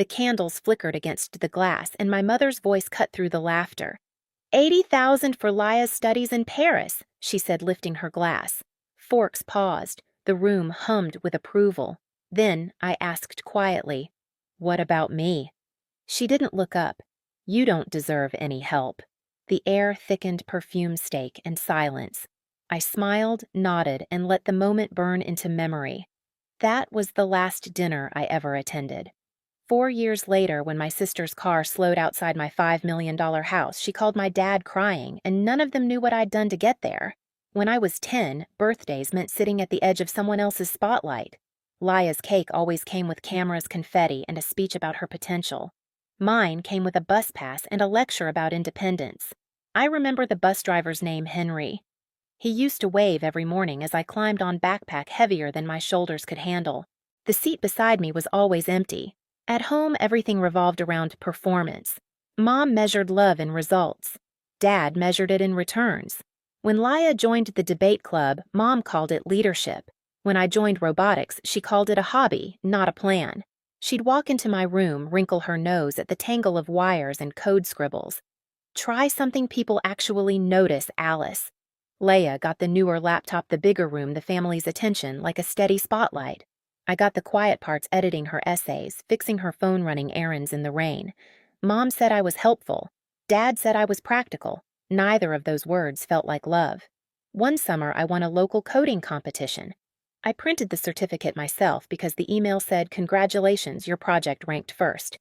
The candles flickered against the glass, and my mother's voice cut through the laughter. 80,000 for Laya's studies in Paris, she said, lifting her glass. Forks paused. The room hummed with approval. Then I asked quietly, "What about me?" She didn't look up. "You don't deserve any help." The air thickened perfume steak and silence. I smiled, nodded, and let the moment burn into memory. That was the last dinner I ever attended. 4 years later, when my sister's car slowed outside my $5 million house, she called my dad crying, and none of them knew what I'd done to get there. When I was 10, birthdays meant sitting at the edge of someone else's spotlight. Laya's cake always came with cameras, confetti, and a speech about her potential. Mine came with a bus pass and a lecture about independence. I remember the bus driver's name, Henry. He used to wave every morning as I climbed on backpack heavier than my shoulders could handle. The seat beside me was always empty. At home, everything revolved around performance. Mom measured love in results. Dad measured it in returns. When Laya joined the debate club, Mom called it leadership. When I joined robotics, she called it a hobby, not a plan. She'd walk into my room, wrinkle her nose at the tangle of wires and code scribbles. "Try something people actually notice, Alice." Leia got the newer laptop, the bigger room, the family's attention, like a steady spotlight. I got the quiet parts, editing her essays, fixing her phone, running errands in the rain. Mom said I was helpful. Dad said I was practical. Neither of those words felt like love. One summer, I won a local coding competition. I printed the certificate myself because the email said, "Congratulations, your project ranked first."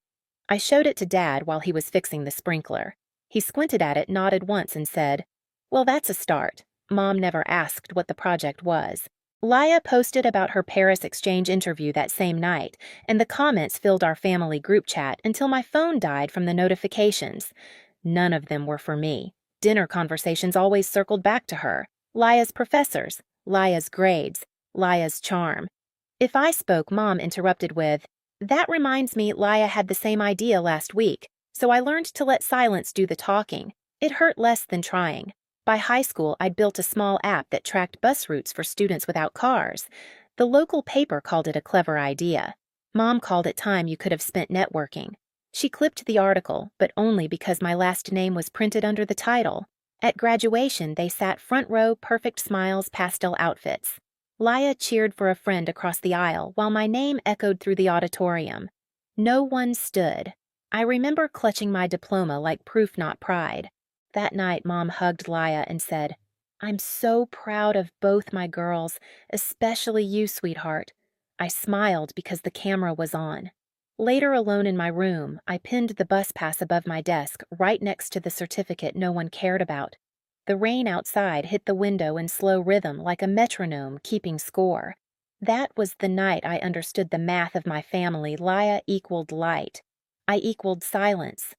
I showed it to Dad while he was fixing the sprinkler. He squinted at it, nodded once, and said, "Well, that's a start." Mom never asked what the project was. Laya posted about her Paris exchange interview that same night, and the comments filled our family group chat until my phone died from the notifications. None of them were for me. Dinner conversations always circled back to her. Laya's professors, Laya's grades, Laya's charm. If I spoke, Mom interrupted with, "That reminds me, Laya had the same idea last week, so I learned to let silence do the talking. It hurt less than trying." By high school, I'd built a small app that tracked bus routes for students without cars. The local paper called it a clever idea. Mom called it time you could have spent networking. She clipped the article, but only because my last name was printed under the title. At graduation, they sat front row, perfect smiles, pastel outfits. Laya cheered for a friend across the aisle, while my name echoed through the auditorium. No one stood. I remember clutching my diploma like proof, not pride. That night, Mom hugged Laya and said, "I'm so proud of both my girls, especially you, sweetheart." I smiled because the camera was on. Later, alone in my room, I pinned the bus pass above my desk, right next to the certificate no one cared about. The rain outside hit the window in slow rhythm like a metronome keeping score. That was the night I understood the math of my family. Laya equaled light. I equaled silence.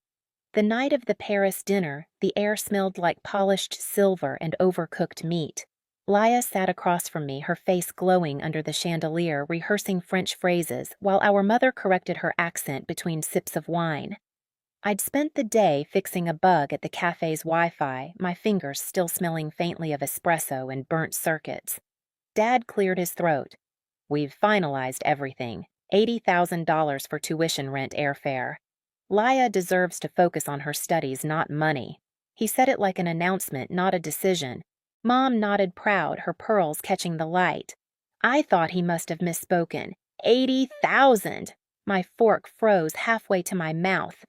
The night of the Paris dinner, the air smelled like polished silver and overcooked meat. Laya sat across from me, her face glowing under the chandelier, rehearsing French phrases, while our mother corrected her accent between sips of wine. I'd spent the day fixing a bug at the cafe's Wi-Fi, my fingers still smelling faintly of espresso and burnt circuits. Dad cleared his throat. "We've finalized everything. $80,000 for tuition, rent, airfare. Laya deserves to focus on her studies, not money." He said it like an announcement, not a decision. Mom nodded proud, her pearls catching the light. I thought he must have misspoken. 80,000! My fork froze halfway to my mouth.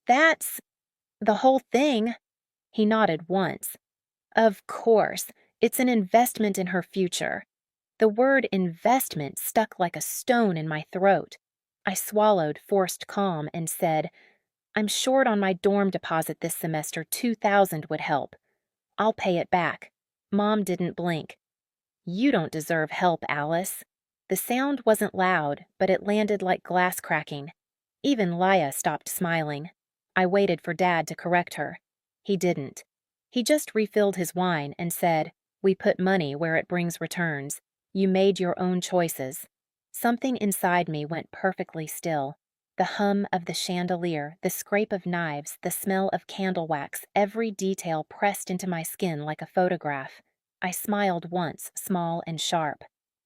"That's the whole thing." He nodded once. "Of course, it's an investment in her future." The word investment stuck like a stone in my throat. I swallowed, forced calm, and said, "I'm short on my dorm deposit this semester. 2,000 would help. I'll pay it back." Mom didn't blink. "You don't deserve help, Alice." The sound wasn't loud, but it landed like glass cracking. Even Laya stopped smiling. I waited for Dad to correct her. He didn't. He just refilled his wine and said, "We put money where it brings returns. You made your own choices." Something inside me went perfectly still. The hum of the chandelier, the scrape of knives, the smell of candle wax, every detail pressed into my skin like a photograph. I smiled once, small and sharp.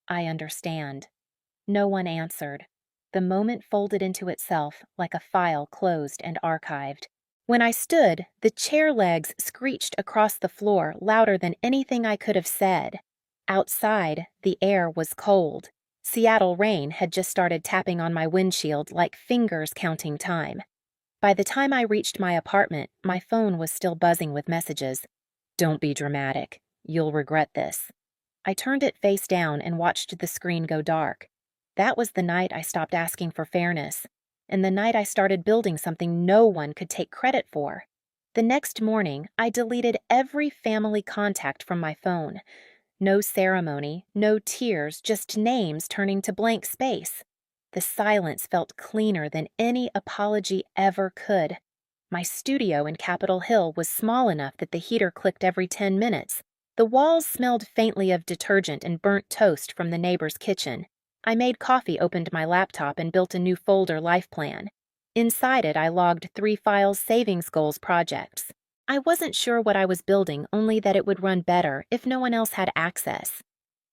"I understand." No one answered. the moment folded into itself like a file closed and archived. When I stood, the chair legs screeched across the floor louder than anything I could have said. Outside, the air was cold. Seattle rain had just started tapping on my windshield like fingers counting time. By the time I reached my apartment, my phone was still buzzing with messages. "Don't be dramatic. You'll regret this." I turned it face down and watched the screen go dark. That was the night I stopped asking for fairness, and the night I started building something no one could take credit for. The next morning, I deleted every family contact from my phone. No ceremony, no tears, just names turning to blank space. The silence felt cleaner than any apology ever could. My studio in Capitol Hill was small enough that the heater clicked every 10 minutes. The walls smelled faintly of detergent and burnt toast from the neighbor's kitchen. I made coffee, opened my laptop, and built a new folder life plan. Inside it, I logged 3 files savings goals projects. I wasn't sure what I was building, only that it would run better if no one else had access.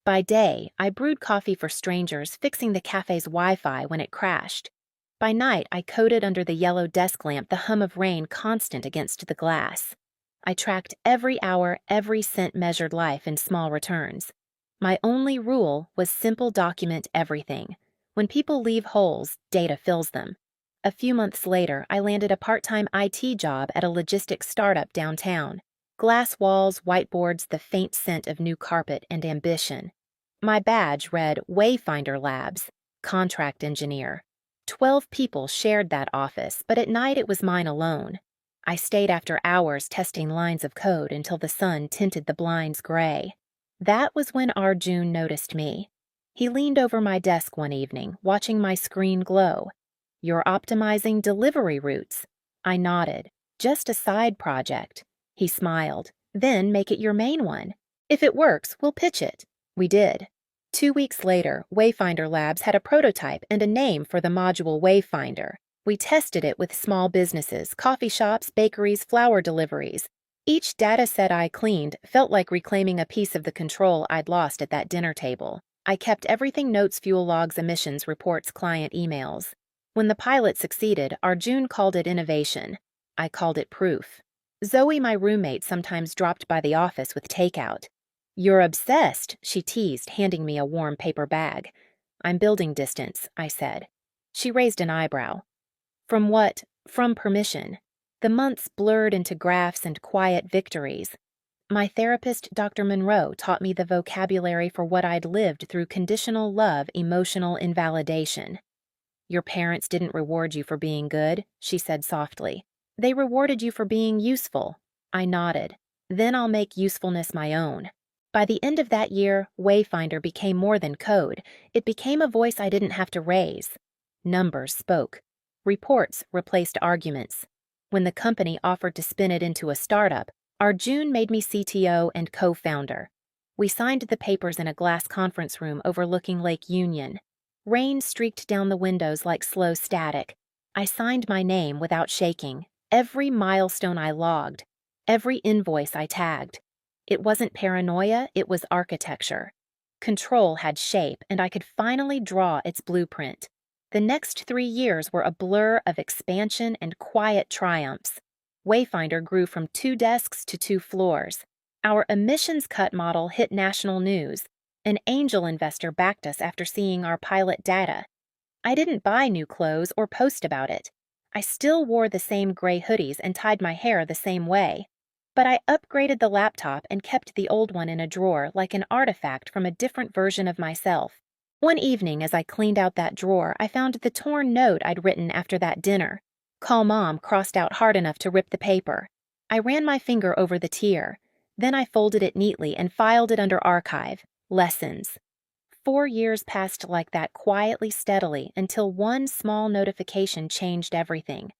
By day, I brewed coffee for strangers, fixing the cafe's Wi-Fi when it crashed. By night, I coded under the yellow desk lamp, the hum of rain constant against the glass. I tracked every hour, every cent, measured life in small returns. My only rule was simple: document everything. When people leave holes, data fills them. A few months later, I landed a part-time IT job at a logistics startup downtown. Glass walls, whiteboards, the faint scent of new carpet, and ambition. My badge read Wayfinder Labs, contract engineer. 12 people shared that office, but at night it was mine alone. I stayed after hours testing lines of code until the sun tinted the blinds gray. That was when Arjun noticed me. He leaned over my desk one evening, watching my screen glow. "You're optimizing delivery routes." I nodded. "Just a side project." He smiled. "Then make it your main one. If it works, we'll pitch it." We did. 2 weeks later, Wayfinder Labs had a prototype and a name for the module Wayfinder. We tested it with small businesses, coffee shops, bakeries, flower deliveries. Each data set I cleaned felt like reclaiming a piece of the control I'd lost at that dinner table. I kept everything: notes, fuel logs, emissions reports, client emails. When the pilot succeeded, Arjun called it innovation. I called it proof. Zoe, my roommate, sometimes dropped by the office with takeout. "You're obsessed," she teased, handing me a warm paper bag. "I'm building distance," I said. She raised an eyebrow. "From what?" "From permission." The months blurred into graphs and quiet victories. My therapist, Dr. Monroe, taught me the vocabulary for what I'd lived through: conditional love, emotional invalidation. "Your parents didn't reward you for being good," she said softly. "They rewarded you for being useful." I nodded. "Then I'll make usefulness my own." By the end of that year, Wayfinder became more than code. It became a voice I didn't have to raise. Numbers spoke. Reports replaced arguments. When the company offered to spin it into a startup, Arjun made me CTO and co-founder. We signed the papers in a glass conference room overlooking Lake Union. Rain streaked down the windows like slow static. I signed my name without shaking. Every milestone I logged. Every invoice I tagged. It wasn't paranoia, it was architecture. Control had shape, and I could finally draw its blueprint. The next 3 years were a blur of expansion and quiet triumphs. Wayfinder grew from 2 desks to 2 floors. Our emissions cut model hit national news. An angel investor backed us after seeing our pilot data. I didn't buy new clothes or post about it. I still wore the same gray hoodies and tied my hair the same way. But I upgraded the laptop and kept the old one in a drawer like an artifact from a different version of myself. One evening, as I cleaned out that drawer, I found the torn note I'd written after that dinner. "Call Mom," crossed out hard enough to rip the paper. I ran my finger over the tear. Then I folded it neatly and filed it under archive. Lessons. 4 years passed like that, quietly, steadily, until one small notification changed everything.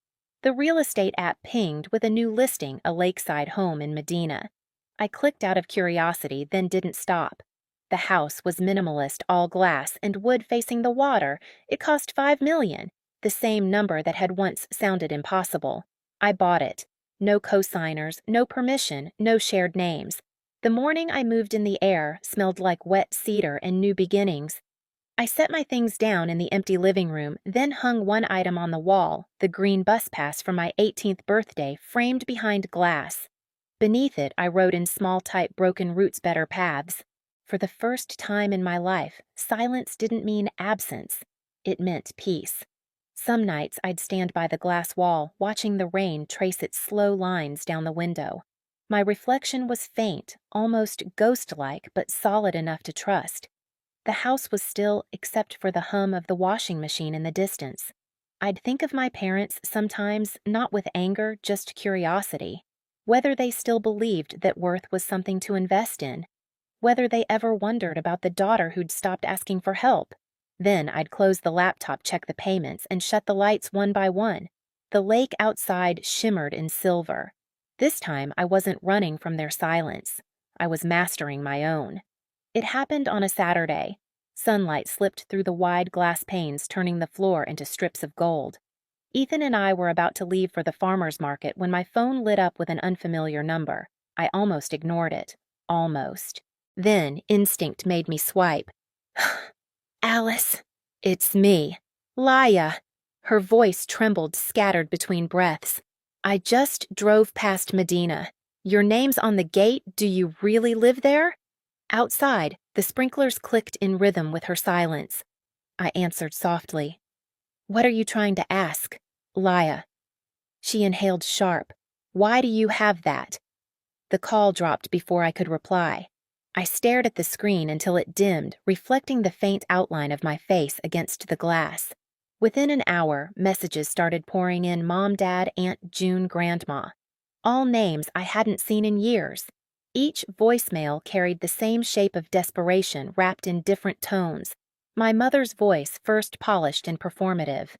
The real estate app pinged with a new listing: a lakeside home in Medina. I clicked out of curiosity, then didn't stop. The house was minimalist, all glass and wood facing the water. It cost $5 million, the same number that had once sounded impossible. I bought it. No co-signers, no permission, no shared names. The morning I moved in, the air smelled like wet cedar and new beginnings. I set my things down in the empty living room, then hung one item on the wall, the green bus pass for my 18th birthday, framed behind glass. Beneath it, I wrote in small type broken roots better paths. For the first time in my life, silence didn't mean absence. It meant peace. Some nights I'd stand by the glass wall, watching the rain trace its slow lines down the window. My reflection was faint, almost ghost-like, but solid enough to trust. The house was still except for the hum of the washing machine in the distance. I'd think of my parents sometimes not with anger, just curiosity. Whether they still believed that worth was something to invest in. Whether they ever wondered about the daughter who'd stopped asking for help. Then I'd close the laptop, check the payments, and shut the lights one by one. The lake outside shimmered in silver. This time I wasn't running from their silence. I was mastering my own. It happened on a Saturday. Sunlight slipped through the wide glass panes, turning the floor into strips of gold. Ethan and I were about to leave for the farmer's market when my phone lit up with an unfamiliar number. I almost ignored it. Almost. Then instinct made me swipe. Alice. It's me. Laya. Her voice trembled, scattered between breaths. I just drove past Medina. Your name's on the gate. Do you really live there? Outside, the sprinklers clicked in rhythm with her silence. I answered softly. What are you trying to ask? Laya. She inhaled sharp. Why do you have that? The call dropped before I could reply. I stared at the screen until it dimmed, reflecting the faint outline of my face against the glass. Within an hour, messages started pouring in: Mom, Dad, Aunt June, Grandma. All names I hadn't seen in years. Each voicemail carried the same shape of desperation wrapped in different tones. My mother's voice, first polished and performative.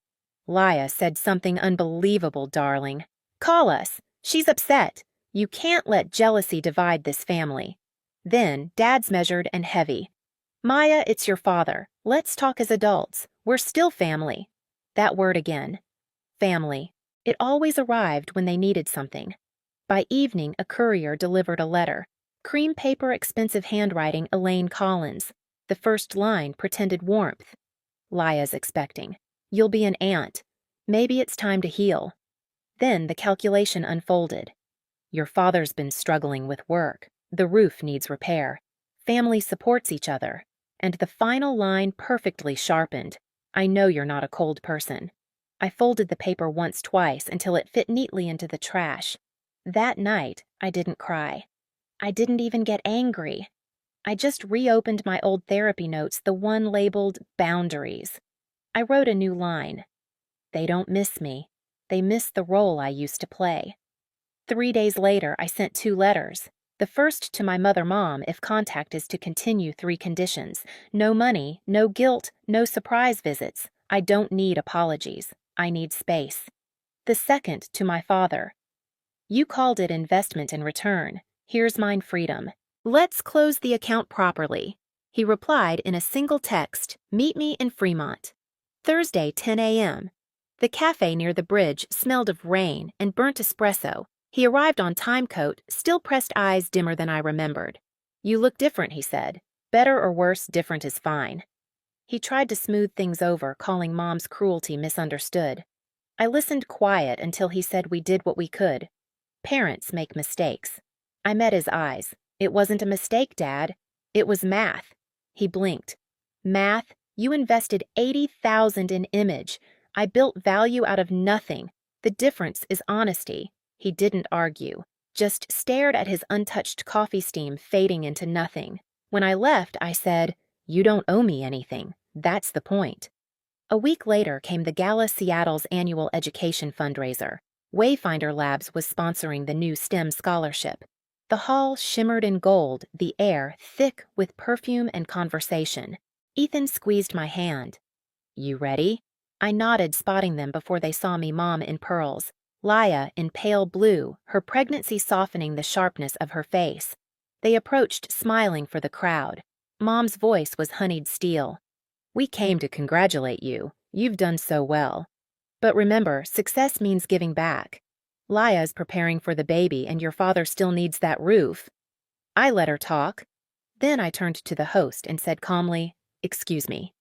Laya said something unbelievable, darling. Call us. She's upset. You can't let jealousy divide this family. Then, Dad's measured and heavy. Maya, it's your father. Let's talk as adults. We're still family. That word again. Family. It always arrived when they needed something. By evening, a courier delivered a letter. Cream paper, expensive handwriting, Elaine Collins. The first line pretended warmth. Laya's expecting. You'll be an aunt. Maybe it's time to heal. Then the calculation unfolded. Your father's been struggling with work. The roof needs repair. Family supports each other. And the final line perfectly sharpened. I know you're not a cold person. I folded the paper once, twice, until it fit neatly into the trash. That night, I didn't cry. I didn't even get angry. I just reopened my old therapy notes, the one labeled Boundaries. I wrote a new line. They don't miss me. They miss the role I used to play. 3 days later, I sent 2 letters. The first to my mother-mom, if contact is to continue, 3 conditions. No money, no guilt, no surprise visits. I don't need apologies. I need space. The second to my father. You called it investment in return. Here's mine freedom. Let's close the account properly. He replied in a single text, meet me in Fremont. Thursday, 10 a.m. The cafe near the bridge smelled of rain and burnt espresso. He arrived on time coat, still pressed eyes dimmer than I remembered. You look different, he said. Better or worse, different is fine. He tried to smooth things over, calling Mom's cruelty misunderstood. I listened quiet until he said we did what we could. Parents make mistakes. I met his eyes. It wasn't a mistake, Dad. It was math. He blinked. Math? You invested $80,000 in image. I built value out of nothing. The difference is honesty. He didn't argue, just stared at his untouched coffee steam fading into nothing. When I left, I said, you don't owe me anything. That's the point. A week later came the Gala Seattle's annual education fundraiser. Wayfinder Labs was sponsoring the new STEM scholarship. The hall shimmered in gold, the air thick with perfume and conversation. Ethan squeezed my hand. You ready? I nodded, spotting them before they saw me, Mom in pearls. Laya in pale blue, her pregnancy softening the sharpness of her face. They approached, smiling for the crowd. Mom's voice was honeyed steel. We came to congratulate you. You've done so well. But remember, success means giving back. Laya's preparing for the baby, and your father still needs that roof. I let her talk. Then I turned to the host and said calmly, excuse me.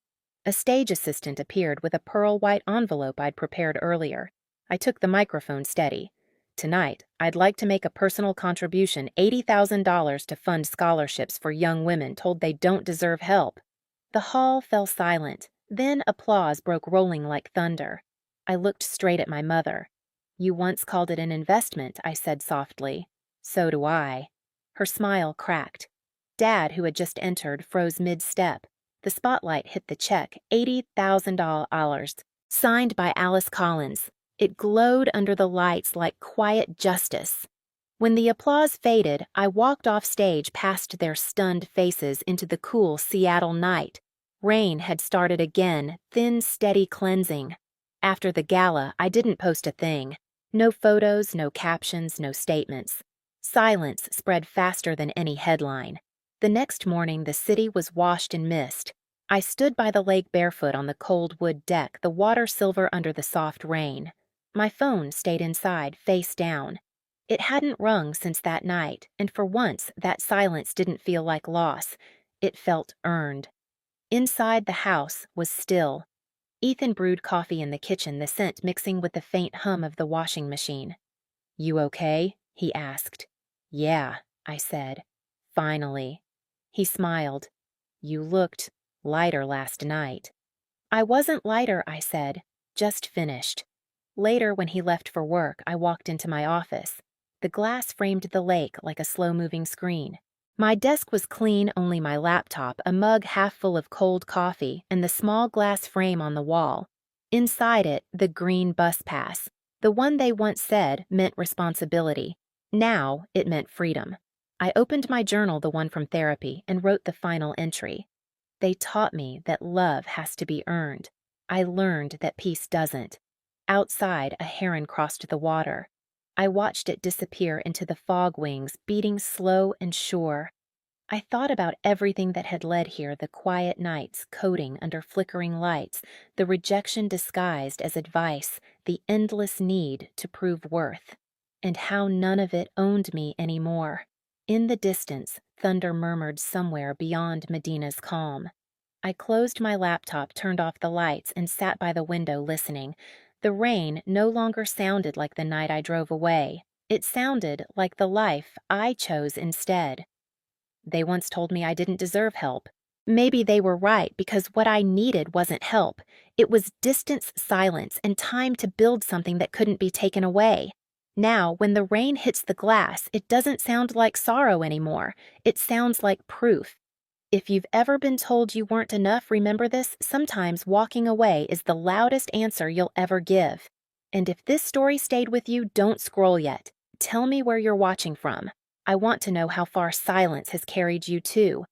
A stage assistant appeared with a pearl white envelope I'd prepared earlier. I took the microphone steady. Tonight, I'd like to make a personal contribution, $80,000 to fund scholarships for young women told they don't deserve help. The hall fell silent. Then applause broke rolling like thunder. I looked straight at my mother. You once called it an investment, I said softly. So do I. Her smile cracked. Dad, who had just entered, froze mid-step. The spotlight hit the check, $80,000, signed by Alice Collins. It glowed under the lights like quiet justice. When the applause faded, I walked off stage past their stunned faces into the cool Seattle night. Rain had started again, thin, steady cleansing. After the gala, I didn't post a thing. No photos, no captions, no statements. Silence spread faster than any headline. The next morning, the city was washed in mist. I stood by the lake barefoot on the cold wood deck, the water silver under the soft rain. My phone stayed inside, face down. It hadn't rung since that night, and for once that silence didn't feel like loss. It felt earned. Inside the house was still. Ethan brewed coffee in the kitchen, the scent mixing with the faint hum of the washing machine. You okay? He asked. Yeah, I said. Finally. He smiled. You looked lighter last night. I wasn't lighter, I said. Just finished. Later, when he left for work, I walked into my office. The glass framed the lake like a slow-moving screen. My desk was clean, only my laptop, a mug half full of cold coffee, and the small glass frame on the wall. Inside it, the green bus pass. The one they once said meant responsibility. Now it meant freedom. I opened my journal, the one from therapy, and wrote the final entry. They taught me that love has to be earned. I learned that peace doesn't. Outside, a heron crossed the water. I watched it disappear into the fog wings, beating slow and sure. I thought about everything that had led here, the quiet nights, coding under flickering lights, the rejection disguised as advice, the endless need to prove worth, and how none of it owned me anymore. In the distance, thunder murmured somewhere beyond Medina's calm. I closed my laptop, turned off the lights, and sat by the window listening. The rain no longer sounded like the night I drove away. It sounded like the life I chose instead. They once told me I didn't deserve help. Maybe they were right, because what I needed wasn't help. It was distance, silence, and time to build something that couldn't be taken away. Now, when the rain hits the glass, it doesn't sound like sorrow anymore. It sounds like proof. If you've ever been told you weren't enough, remember this: sometimes walking away is the loudest answer you'll ever give. And if this story stayed with you, don't scroll yet. Tell me where you're watching from. I want to know how far silence has carried you too.